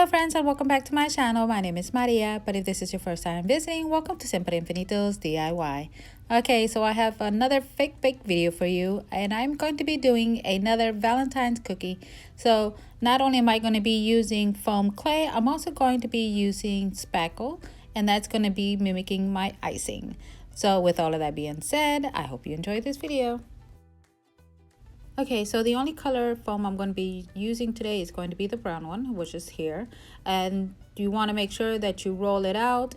Hello friends and welcome back to my channel. My name is Maria, but if this is your first time visiting, welcome to Siempre Infinitos DIY. Okay, so I have another fake bake video for you, and I'm going to be doing another Valentine's cookie. So not only am I going to be using foam clay, I'm also going to be using spackle, and that's going to be mimicking my icing. So with all of that being said, I hope you enjoyed this video. Okay, so the only color foam I'm going to be using today is going to be the brown one, which is here. And you want to make sure that you roll it out.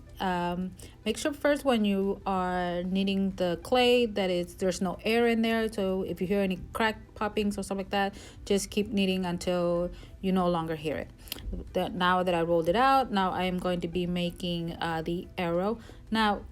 Make sure first when you are kneading the clay that there's no air in there. So if you hear any crack poppings or something like that, just keep kneading until you no longer hear it. Now that I rolled it out, now I am going to be making the arrow. Now,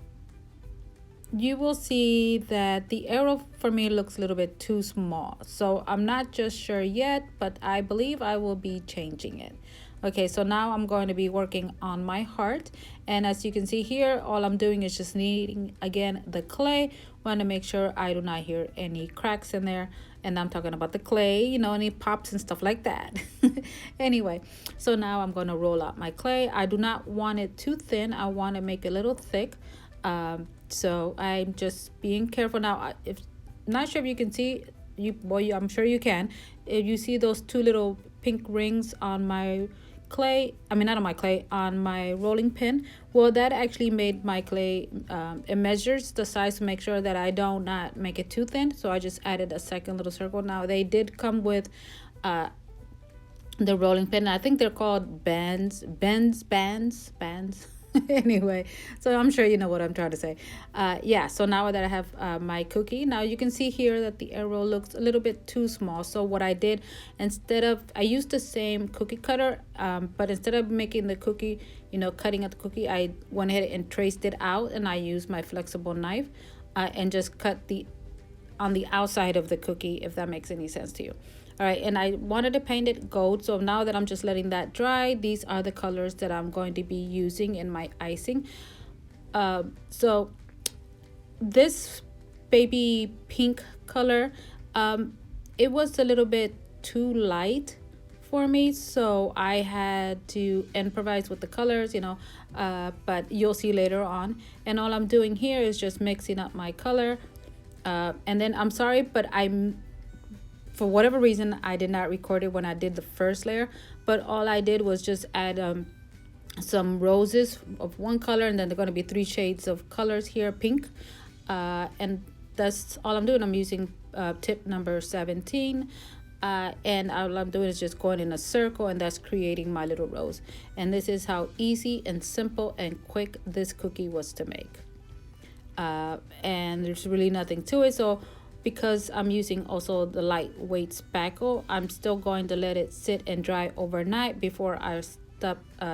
you will see that the arrow for me looks a little bit too small, so I'm not just sure yet, but I believe I will be changing it. Okay, so now I'm going to be working on my heart, and as you can see here, all I'm doing is just kneading again the clay. Want to make sure I do not hear any cracks in there, and I'm talking about the clay, you know, any pops and stuff like that. Anyway, so now I'm going to roll out my clay. I do not want it too thin. I want to make it a little thick. So I'm just being careful now. If not sure if you can see, I'm sure you can. If you see those two little pink rings on my clay, not on my clay, on my rolling pin, well, that actually made my clay, it measures the size to make sure that I do not make it too thin. So I just added a second little circle. Now they did come with the rolling pin. I think they're called bands. Anyway, so I'm sure you know what I'm trying to say. Yeah, so now that I have my cookie, now you can see here that the arrow looks a little bit too small. So what I did, I used the same cookie cutter, but instead of making the cookie, cutting at the cookie, I went ahead and traced it out, and I used my flexible knife and just cut on the outside of the cookie, if that makes any sense to you. All right, and I wanted to paint it gold, so now that I'm just letting that dry, these are the colors that I'm going to be using in my icing. So this baby pink color, it was a little bit too light for me, so I had to improvise with the colors, but you'll see later on. And all I'm doing here is just mixing up my color, and then I'm sorry, but for whatever reason, I did not record it when I did the first layer, but all I did was just add some roses of one color, and then they're going to be 3 shades of colors here, pink, and that's all I'm doing. I'm using tip number 17, and all I'm doing is just going in a circle, and that's creating my little rose. And this is how easy and simple and quick this cookie was to make, and there's really nothing to it. So because I'm using also the lightweight spackle, I'm still going to let it sit and dry overnight before I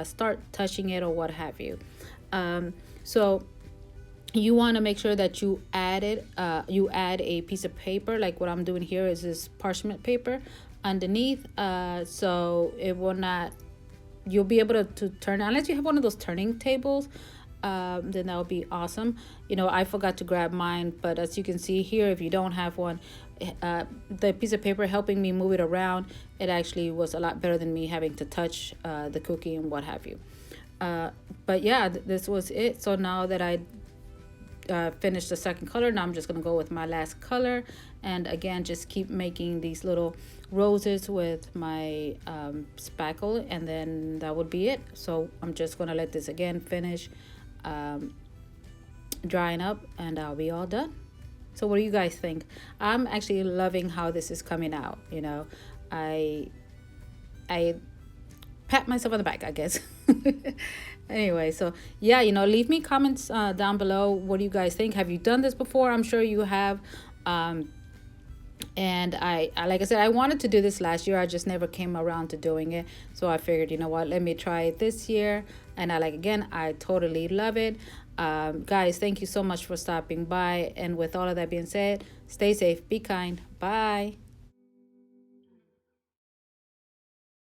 start touching it or what have you. So you want to make sure that you add a piece of paper, like what I'm doing here is this parchment paper underneath, so it will not, you'll be able to turn, unless you have one of those turning tables. Then that would be awesome. I forgot to grab mine, but as you can see here, if you don't have one, the piece of paper helping me move it around, it actually was a lot better than me having to touch the cookie and what have you. But yeah, this was it. So now that I finished the second color, now I'm just gonna go with my last color, and again just keep making these little roses with my spackle, and then that would be it. So I'm just gonna let this again finish drying up, and I'll be all done. So what do you guys think? I'm actually loving how this is coming out. I pat myself on the back, I guess. Anyway, so yeah, leave me comments down below. What do you guys think? Have you done this before? I'm sure you have. And I like I said, I wanted to do this last year, I just never came around to doing it. So I figured, you know what, let me try it this year. And I totally love it. Guys, thank you so much for stopping by, and with all of that being said, stay safe, be kind, bye.